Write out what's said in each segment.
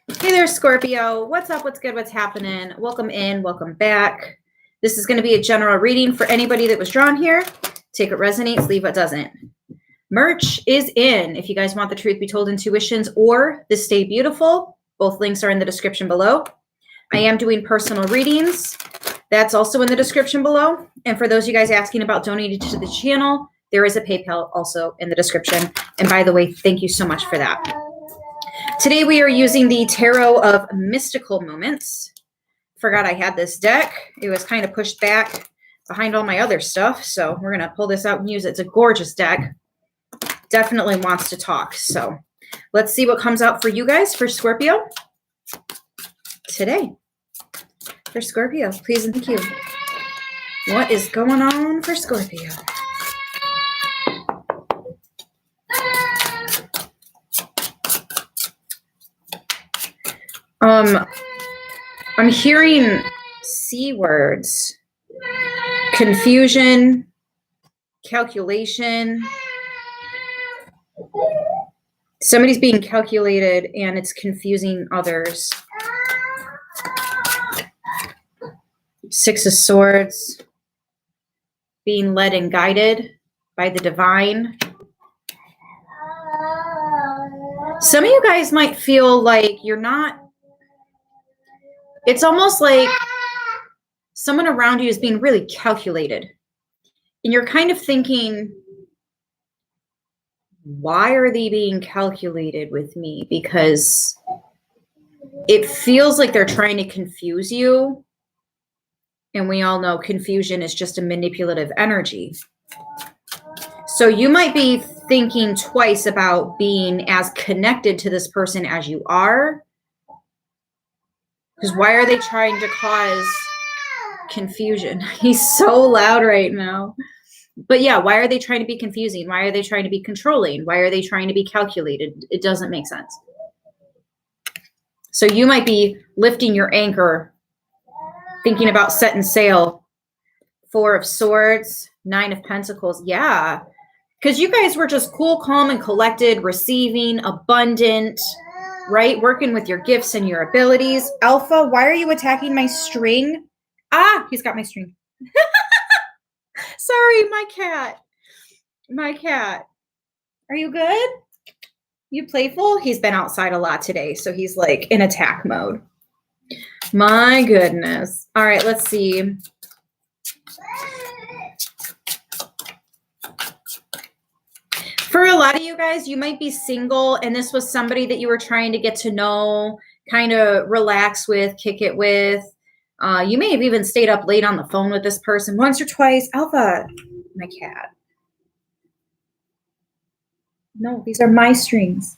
Hey there, Scorpio. What's up? What's good? What's happening? Welcome in. Welcome back. This is going to be a general reading for anybody that was drawn here. Take what resonates, leave what doesn't. Merch is in. If you guys want the Truth Be Told Intuitions or the Stay Beautiful, both links are in the description below. I am doing personal readings. That's also in the description below. And for those of you guys asking about donating to the channel, there is a PayPal also in the description. And by the way, thank you so much for that. Today we are using the Tarot of Mystical Moments. Forgot I had this deck. It was kind of pushed back behind all my other stuff. So we're going to pull this out and use it. It's a gorgeous deck. Definitely wants to talk. So let's see what comes out for you guys, for Scorpio today. For Scorpio, please and thank you. What is going on for Scorpio? I'm hearing C words, confusion, calculation. Somebody's being calculated and it's confusing others. Six of Swords, being led and guided by the divine. Some of you guys might feel like you're not. It's almost like someone around you is being really calculated. And you're kind of thinking, why are they being calculated with me? Because it feels like they're trying to confuse you. And we all know confusion is just a manipulative energy. So you might be thinking twice about being as connected to this person as you are. Because why are they trying to cause confusion? He's so loud right now. But yeah, why are they trying to be confusing? Why are they trying to be controlling? Why are they trying to be calculated? It doesn't make sense. So you might be lifting your anchor, thinking about setting sail. Four of Swords, Nine of Pentacles. Yeah, because you guys were just cool, calm, and collected, receiving, abundant, right? Working with your gifts and your abilities. Alpha, why are you attacking my string? Ah, he's got my string. Sorry, my cat. My cat. Are you good? You playful? He's been outside a lot today, so he's like in attack mode. My goodness. All right, let's see. For a lot of you guys, you might be single, and this was somebody that you were trying to get to know, kind of relax with, kick it with. You may have even stayed up late on the phone with this person once or twice. Alpha, my cat. No, these are my strings.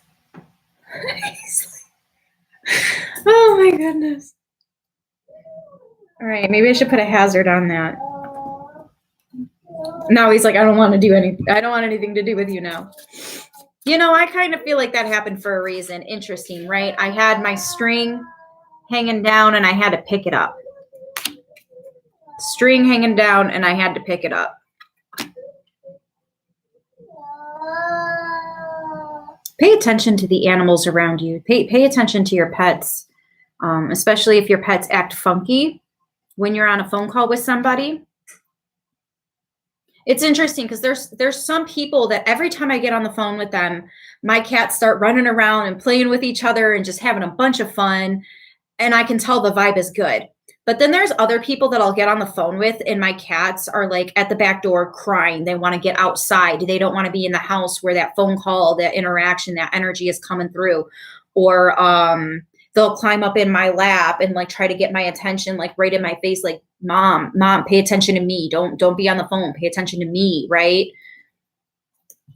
Oh my goodness. All right, maybe I should put a hazard on that. Now he's like, I don't want to do anything. I don't want anything to do with you now. You know, I kind of feel like that happened for a reason. Interesting, right? I had my string hanging down and I had to pick it up. String hanging down and I had to pick it up. Pay attention to the animals around you. Pay attention to your pets, especially if your pets act funky when you're on a phone call with somebody. It's interesting because there's some people that every time I get on the phone with them, my cats start running around and playing with each other and just having a bunch of fun. And I can tell the vibe is good. But then there's other people that I'll get on the phone with and my cats are like at the back door crying. They want to get outside. They don't want to be in the house where that phone call, that interaction, that energy is coming through. Or they'll climb up in my lap and like try to get my attention, like right in my face, like, mom, pay attention to me. Don't be on the phone. Pay attention to me, right?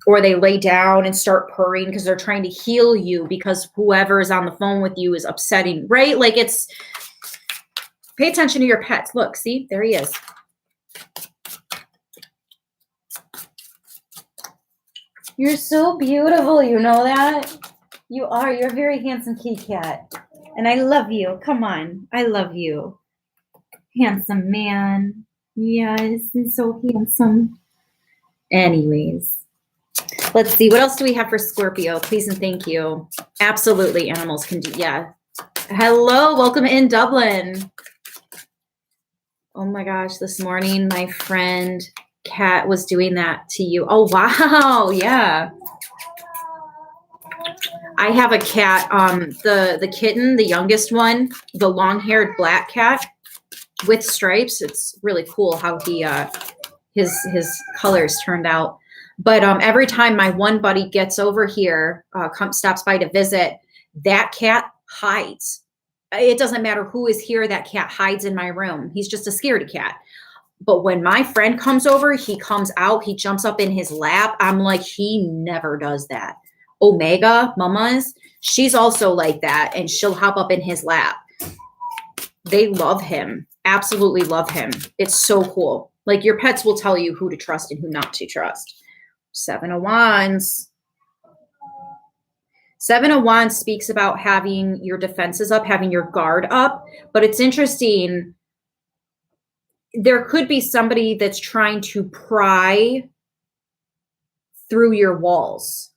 Or they lay down and start purring because they're trying to heal you because whoever is on the phone with you is upsetting, right? Like it's, pay attention to your pets. Look, see, there he is. You're so beautiful. You know that? You are. You're a very handsome kitty cat. And I love you. Come on. I love you. Handsome man. Yes, he's so handsome. Anyways, let's see. What else do we have for Scorpio? Please and thank you. Absolutely. Animals can do. Yeah. Hello, welcome in Dublin. Oh my gosh, this morning my friend Kat was doing that to you. Oh wow, yeah. I have a cat, the kitten, the youngest one, the long-haired black cat with stripes. It's really cool how he his colors turned out. But every time my one buddy gets over here, stops by to visit, that cat hides. It doesn't matter who is here, that cat hides in my room. He's just a scaredy cat. But when my friend comes over, he comes out, he jumps up in his lap. I'm like, he never does that. Omega, Mama's, she's also like that, and she'll hop up in his lap. They love him, absolutely love him. It's so cool. Like, your pets will tell you who to trust and who not to trust. Seven of Wands. Seven of Wands speaks about having your defenses up, having your guard up. But it's interesting. There could be somebody that's trying to pry through your walls.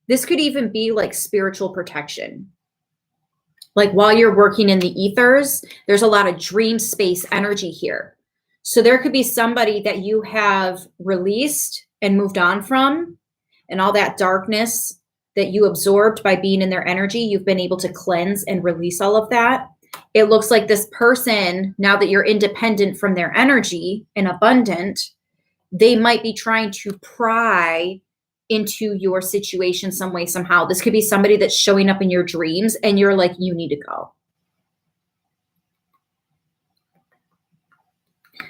This could even be like spiritual protection. Like, while you're working in the ethers, there's a lot of dream space energy here. So there could be somebody that you have released and moved on from, and all that darkness that you absorbed by being in their energy, you've been able to cleanse and release all of that. It looks like this person, now that you're independent from their energy and abundant, they might be trying to pry into your situation some way, somehow. This could be somebody that's showing up in your dreams and you're like, you need to go.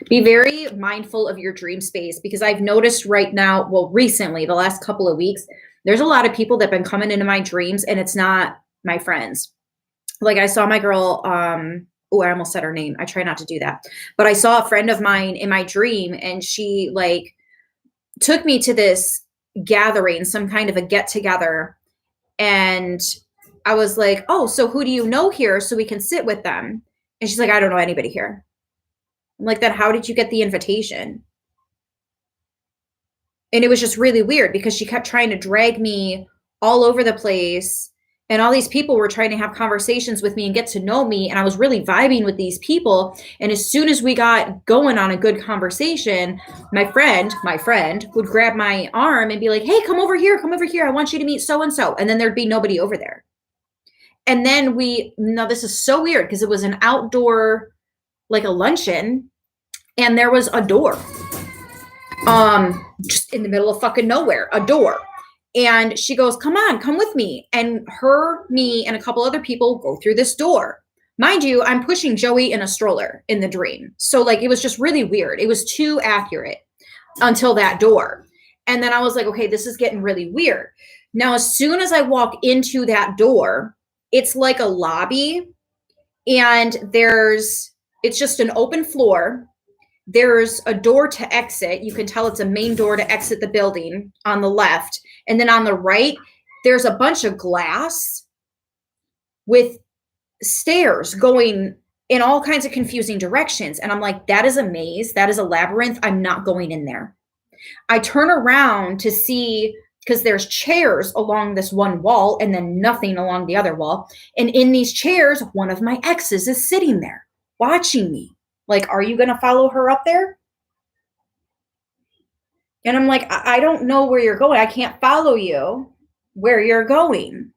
Be very mindful of your dream space, because I've noticed right now, well, recently, the last couple of weeks, there's a lot of people that have been coming into my dreams and it's not my friends. Like, I saw my girl, I almost said her name. I try not to do that. But I saw a friend of mine in my dream, and she like took me to this gathering, some kind of a get together. And I was like, oh, so who do you know here so we can sit with them? And she's like, I don't know anybody here. I'm like, then how did you get the invitation? And it was just really weird because she kept trying to drag me all over the place. And all these people were trying to have conversations with me and get to know me. And I was really vibing with these people. And as soon as we got going on a good conversation, my friend would grab my arm and be like, hey, come over here. I want you to meet so-and-so. And then there'd be nobody over there. And then this is so weird because it was an outdoor, like a luncheon, and there was a door. Just in the middle of fucking nowhere, a door. And she goes, come on, come with me. And me, and a couple other people go through this door. Mind you, I'm pushing Joey in a stroller in the dream. So like, it was just really weird. It was too accurate until that door. And then I was like, okay, this is getting really weird. Now, as soon as I walk into that door, it's like a lobby, and it's just an open floor. There's a door to exit. You can tell it's a main door to exit the building on the left. And then on the right, there's a bunch of glass with stairs going in all kinds of confusing directions. And I'm like, that is a maze. That is a labyrinth. I'm not going in there. I turn around to see, because there's chairs along this one wall and then nothing along the other wall. And in these chairs, one of my exes is sitting there watching me. Like, are you going to follow her up there? And I'm like, I don't know where you're going. I can't follow you where you're going,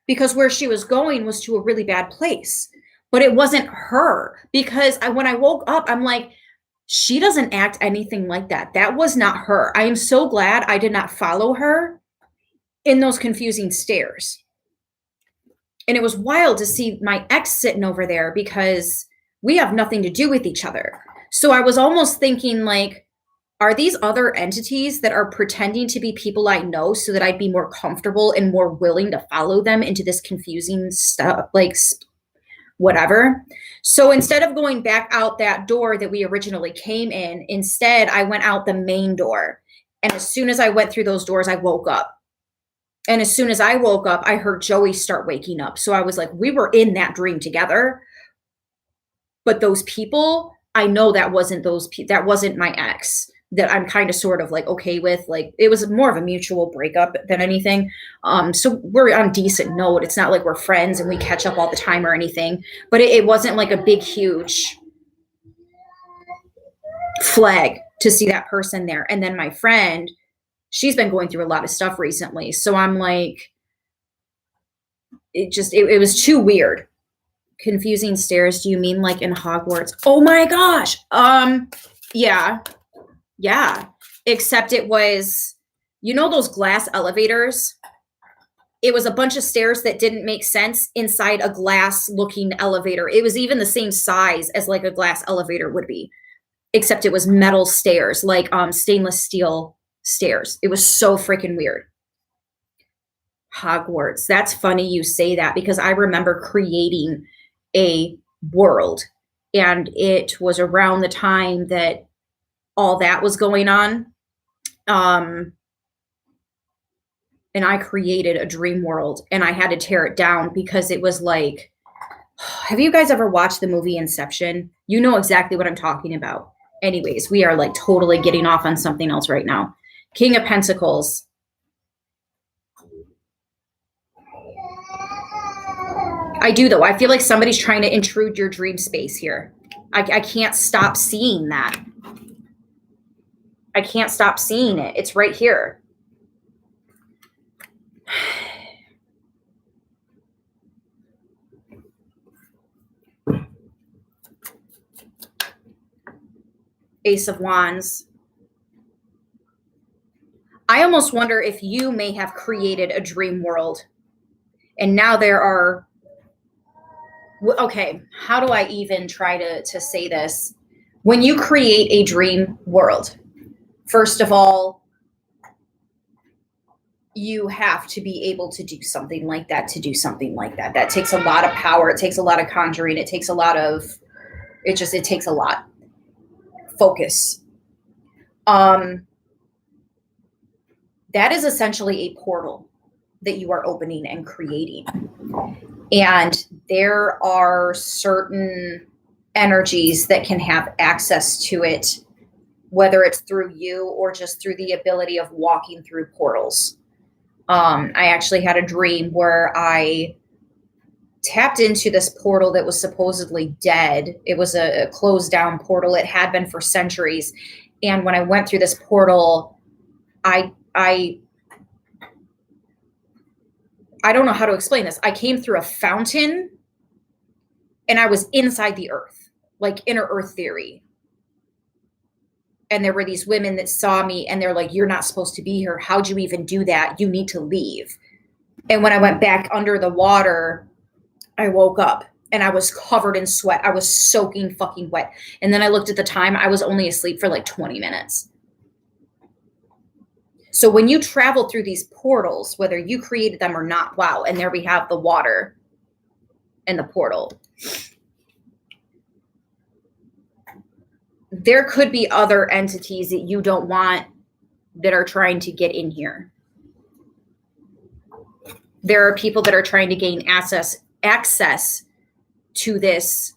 because where she was going was to a really bad place. But it wasn't her, because when I woke up, I'm like, she doesn't act anything like that. That was not her. I am so glad I did not follow her in those confusing stairs. And it was wild to see my ex sitting over there, because we have nothing to do with each other. So I was almost thinking, like, are these other entities that are pretending to be people I know so that I'd be more comfortable and more willing to follow them into this confusing stuff, like whatever. So instead of going back out that door that we originally came in, instead I went out the main door. And as soon as I went through those doors, I woke up. And as soon as I woke up, I heard Joey start waking up. So I was like, we were in that dream together. But those people, I know that wasn't my ex. that I'm kind of sort of like okay with. Like it was more of a mutual breakup than anything. So we're on decent note. It's not like we're friends and we catch up all the time or anything, but it wasn't like a big, huge flag to see that person there. And then my friend, she's been going through a lot of stuff recently. So I'm like, it was too weird. Confusing stairs. Do you mean like in Hogwarts? Oh my gosh. Yeah. Except it was, you know, those glass elevators. It was a bunch of stairs that didn't make sense inside a glass looking elevator. It was even the same size as like a glass elevator would be, except it was metal stairs, like stainless steel stairs. It was so freaking weird. Hogwarts. That's funny you say that because I remember creating a world, and it was around the time that all that was going on. And I created a dream world, and I had to tear it down because it was like, have you guys ever watched the movie Inception? You know exactly what I'm talking about. Anyways, we are like totally getting off on something else right now. King of Pentacles. I do though. I feel like somebody's trying to intrude your dream space here. I can't stop seeing that. I can't stop seeing it. It's right here. Ace of Wands. I almost wonder if you may have created a dream world. And now there are, okay, how do I even try to say this? When you create a dream world, first of all, you have to be able to do something like that, That takes a lot of power. It takes a lot of conjuring. It takes a lot of, it takes a lot. Focus. That is essentially a portal that you are opening and creating. And there are certain energies that can have access to it, whether it's through you or just through the ability of walking through portals. I actually had a dream where I tapped into this portal that was supposedly dead. It was a closed down portal. It had been for centuries. And when I went through this portal, I don't know how to explain this. I came through a fountain and I was inside the earth, like inner earth theory. And there were these women that saw me and they're like, you're not supposed to be here. How'd you even do that? You need to leave. And when I went back under the water, I woke up and I was covered in sweat. I was soaking fucking wet. And then I looked at the time. I was only asleep for like 20 minutes. So when you travel through these portals, whether you created them or not, wow. And there we have the water and the portal. There could be other entities that you don't want that are trying to get in here. There are people that are trying to gain access to this,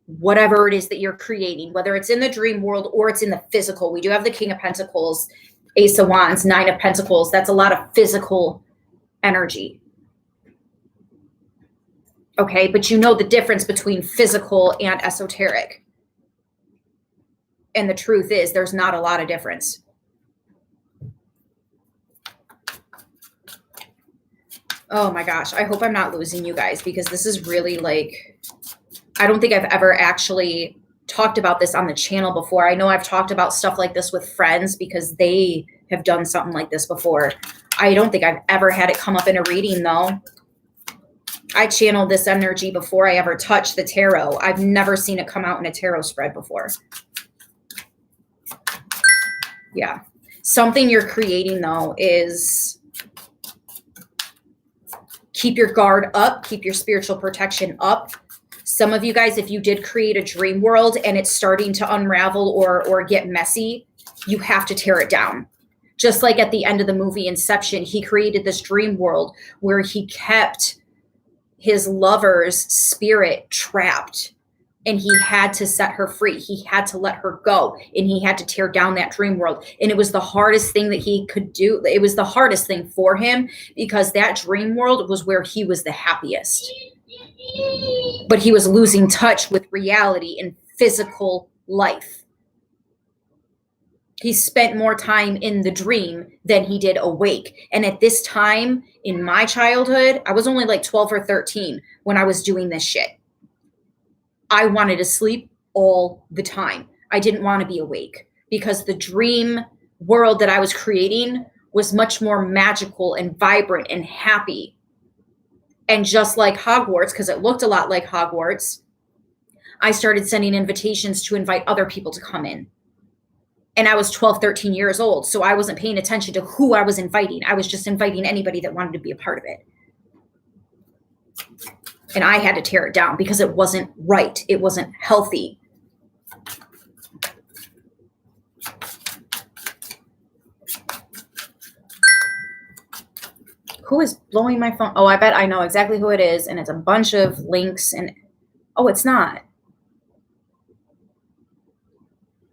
whatever it is that you're creating, whether it's in the dream world or it's in the physical. We do have the King of Pentacles, Ace of Wands, Nine of Pentacles. That's a lot of physical energy. Okay, but you know the difference between physical and esoteric. And the truth is there's not a lot of difference. Oh my gosh, I hope I'm not losing you guys because this is really like, I don't think I've ever actually talked about this on the channel before. I know I've talked about stuff like this with friends because they have done something like this before. I don't think I've ever had it come up in a reading though. I channeled this energy before I ever touched the tarot. I've never seen it come out in a tarot spread before. Yeah. Something you're creating though is keep your guard up, keep your spiritual protection up. Some of you guys, if you did create a dream world and it's starting to unravel or get messy, you have to tear it down. Just like at the end of the movie Inception, he created this dream world where he kept his lover's spirit trapped And he had to set her free. He had to let her go, and he had to tear down that dream world. And it was the hardest thing that he could do. It was the hardest thing for him, because that dream world was where he was the happiest. But he was losing touch with reality and physical life. He spent more time in the dream than he did awake. And at this time in my childhood, I was only like 12 or 13 when I was doing this shit. I wanted to sleep all the time. I didn't want to be awake, because the dream world that I was creating was much more magical and vibrant and happy. And just like Hogwarts, because it looked a lot like Hogwarts, I started sending invitations to invite other people to come in. And I was 12, 13 years old. So I wasn't paying attention to who I was inviting. I was just inviting anybody that wanted to be a part of it. And I had to tear it down because it wasn't right. It wasn't healthy. Who is blowing my phone? Oh, I bet I know exactly who it is. And it's a bunch of links. And oh, it's not.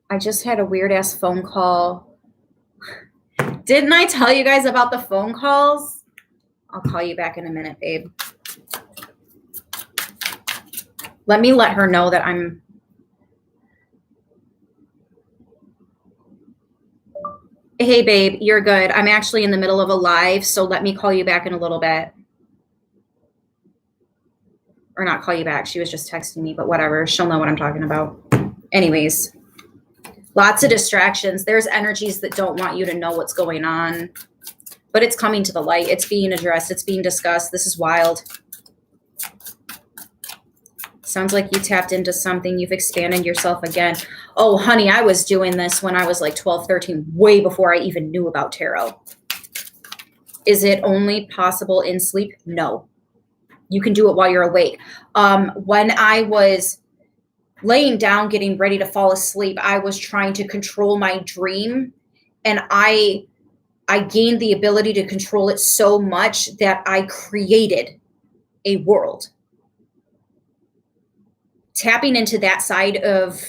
I just had a weird ass phone call. Didn't I tell you guys about the phone calls? I'll call you back in a minute, babe. Let me let her know that I'm... Hey, babe, you're good. I'm actually in the middle of a live, so let me call you back in a little bit. Or not call you back. She was just texting me, but whatever. She'll know what I'm talking about. Anyways, lots of distractions. There's energies that don't want you to know what's going on, but it's coming to the light. It's being addressed. It's being discussed. This is wild. Sounds like you tapped into something. You've expanded yourself again. Oh, honey, I was doing this when I was like 12, 13, way before I even knew about tarot. Is it only possible in sleep? No. You can do it while you're awake. When I was laying down, getting ready to fall asleep, I was trying to control my dream. And I gained the ability to control it so much that I created a world. Tapping into that side of,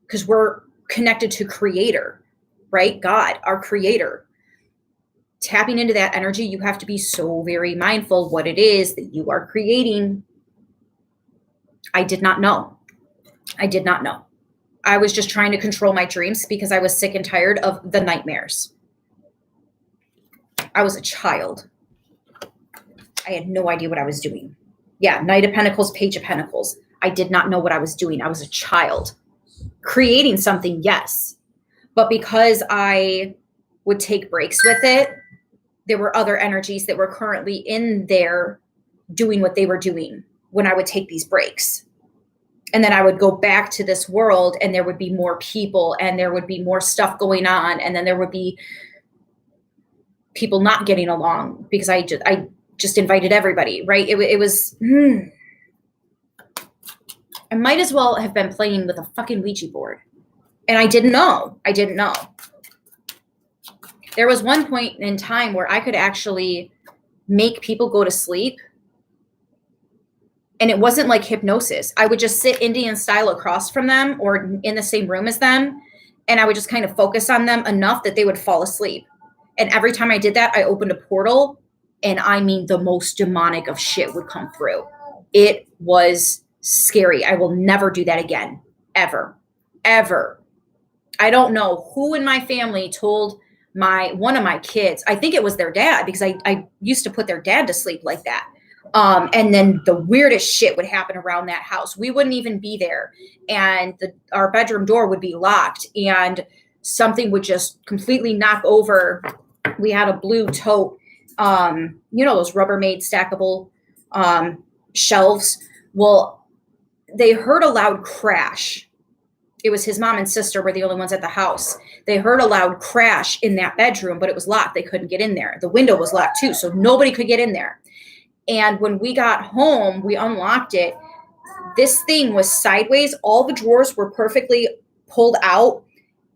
because we're connected to creator, right? God, our creator. Tapping into that energy, you have to be so very mindful what it is that you are creating. I did not know. I did not know. I was just trying to control my dreams because I was sick and tired of the nightmares. I was a child. I had no idea what I was doing. Yeah, Knight of Pentacles, Page of Pentacles. I did not know what I was doing. I was a child. Creating something, yes. But because I would take breaks with it, there were other energies that were currently in there doing what they were doing when I would take these breaks. And then I would go back to this world, and there would be more people, and there would be more stuff going on. And then there would be people not getting along because I just invited everybody, right? It was... I might as well have been playing with a fucking Ouija board. And I didn't know. I didn't know. There was one point in time where I could actually make people go to sleep. And it wasn't like hypnosis. I would just sit Indian style across from them or in the same room as them. And I would just kind of focus on them enough that they would fall asleep. And every time I did that, I opened a portal. And I mean, the most demonic of shit would come through. It was scary. I will never do that again. Ever. Ever. I don't know who in my family told one of my kids. I think it was their dad, because I used to put their dad to sleep like that. And then the weirdest shit would happen around that house. We wouldn't even be there. And our bedroom door would be locked, and something would just completely knock over. We had a blue tote, those Rubbermaid stackable shelves. Well, they heard a loud crash. It was his mom and sister were the only ones at the house. They heard a loud crash in that bedroom, but it was locked. They couldn't get in there. The window was locked too, so nobody could get in there. And when we got home, we unlocked it. This thing was sideways. All the drawers were perfectly pulled out,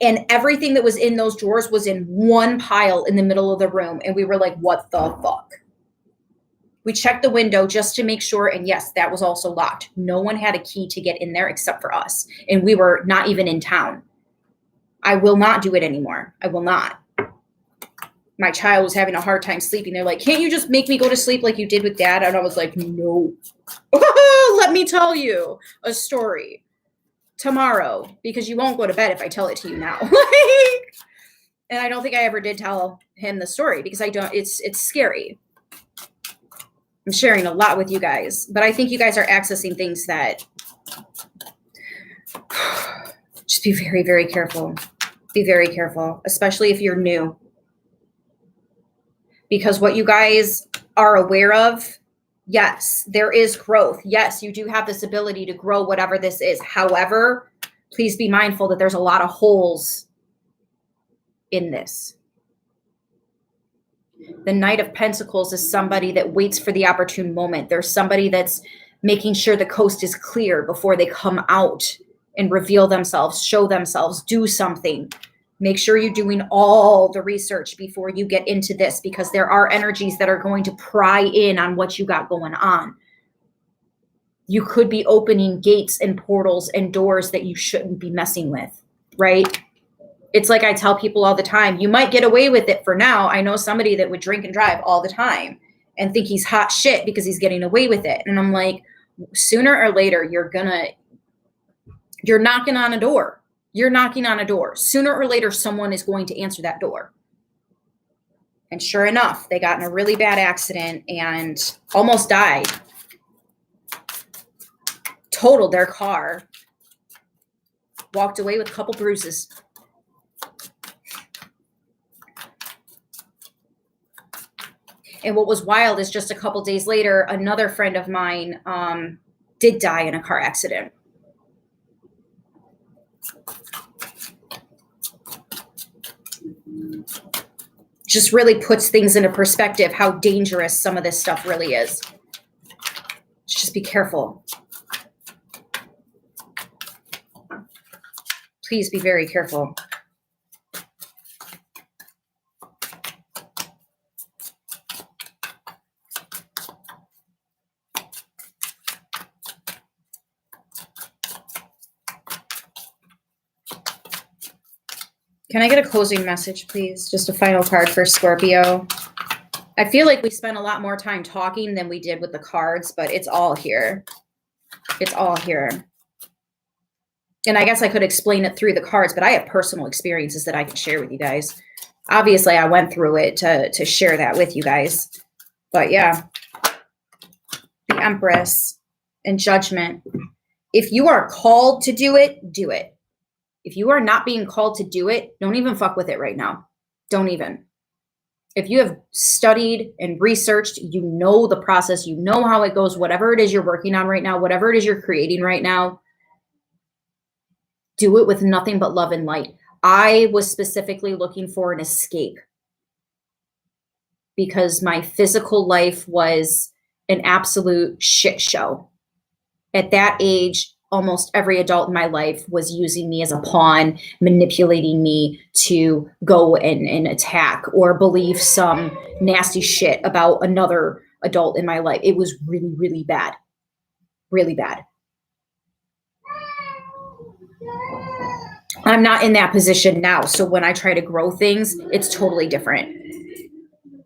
and everything that was in those drawers was in one pile in the middle of the room. And we were like, what the fuck? We checked the window just to make sure. And yes, that was also locked. No one had a key to get in there except for us. And we were not even in town. I will not do it anymore. I will not. My child was having a hard time sleeping. They're like, can't you just make me go to sleep like you did with dad? And I was like, no. Let me tell you a story tomorrow, because you won't go to bed if I tell it to you now. And I don't think I ever did tell him the story because it's scary. I'm sharing a lot with you guys, but I think you guys are accessing things that just be very, very careful. Be very careful, especially if you're new. Because what you guys are aware of, yes, there is growth. Yes, you do have this ability to grow whatever this is. However, please be mindful that there's a lot of holes in this. The Knight of Pentacles is somebody that waits for the opportune moment. There's somebody that's making sure the coast is clear before they come out and reveal themselves, show themselves, do something. Make sure you're doing all the research before you get into this, because there are energies that are going to pry in on what you got going on. You could be opening gates and portals and doors that you shouldn't be messing with, right? It's like I tell people all the time, you might get away with it for now. I know somebody that would drink and drive all the time and think he's hot shit because he's getting away with it. And I'm like, sooner or later, you're knocking on a door. You're knocking on a door. Sooner or later, someone is going to answer that door. And sure enough, they got in a really bad accident and almost died. Totaled their car. Walked away with a couple bruises. And what was wild is just a couple days later, another friend of mine did die in a car accident. Just really puts things into perspective how dangerous some of this stuff really is. Just be careful. Please be very careful. Can I get a closing message, please? Just a final card for Scorpio. I feel like we spent a lot more time talking than we did with the cards, but it's all here. It's all here. And I guess I could explain it through the cards, but I have personal experiences that I can share with you guys. Obviously, I went through it to share that with you guys. But yeah, the Empress and Judgment. If you are called to do it, do it. If you are not being called to do it, don't even fuck with it right now. Don't even. If you have studied and researched, you know the process, you know how it goes, whatever it is you're working on right now, whatever it is you're creating right now, do it with nothing but love and light. I was specifically looking for an escape because my physical life was an absolute shit show. At that age, almost every adult in my life was using me as a pawn, manipulating me to go and attack or believe some nasty shit about another adult in my life. It was really, really bad. Really bad. I'm not in that position now. So when I try to grow things, it's totally different.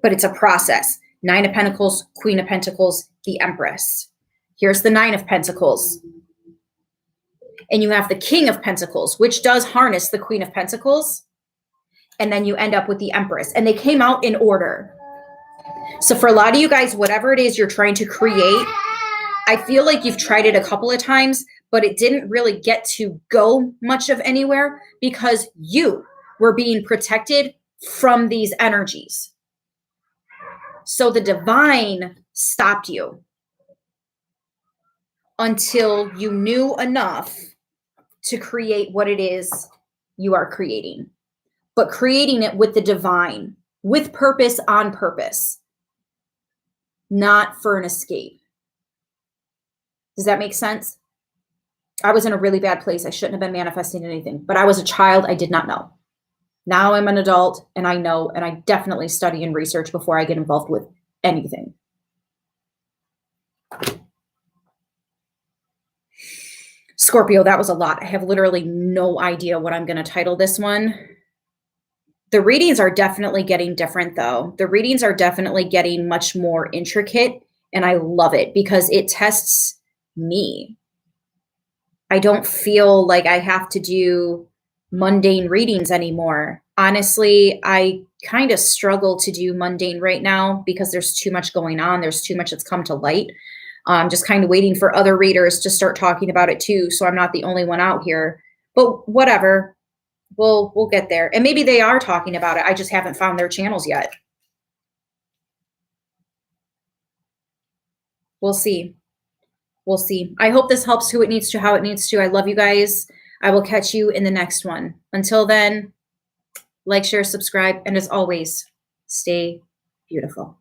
But it's a process. 9 of Pentacles, Queen of Pentacles, the Empress. Here's the 9 of Pentacles. And you have the King of Pentacles, which does harness the Queen of Pentacles. And then you end up with the Empress. And they came out in order. So for a lot of you guys, whatever it is you're trying to create, I feel like you've tried it a couple of times, but it didn't really get to go much of anywhere because you were being protected from these energies. So the divine stopped you until you knew enough to create what it is you are creating, but creating it with the divine, with purpose, on purpose, not for an escape. Does that make sense? I was in a really bad place. I shouldn't have been manifesting anything, but I was a child. I did not know. Now I'm an adult and I know, and I definitely study and research before I get involved with anything. Scorpio, that was a lot. I have literally no idea what I'm going to title this one. The readings are definitely getting different, though. The readings are definitely getting much more intricate, and I love it because it tests me. I don't feel like I have to do mundane readings anymore. Honestly, I kind of struggle to do mundane right now because there's too much going on. There's too much that's come to light. I'm just kind of waiting for other readers to start talking about it too, so I'm not the only one out here. But whatever, we'll get there. And maybe they are talking about it. I just haven't found their channels yet. We'll see. We'll see. I hope this helps who it needs to, how it needs to. I love you guys. I will catch you in the next one. Until then, like, share, subscribe, and as always, stay beautiful.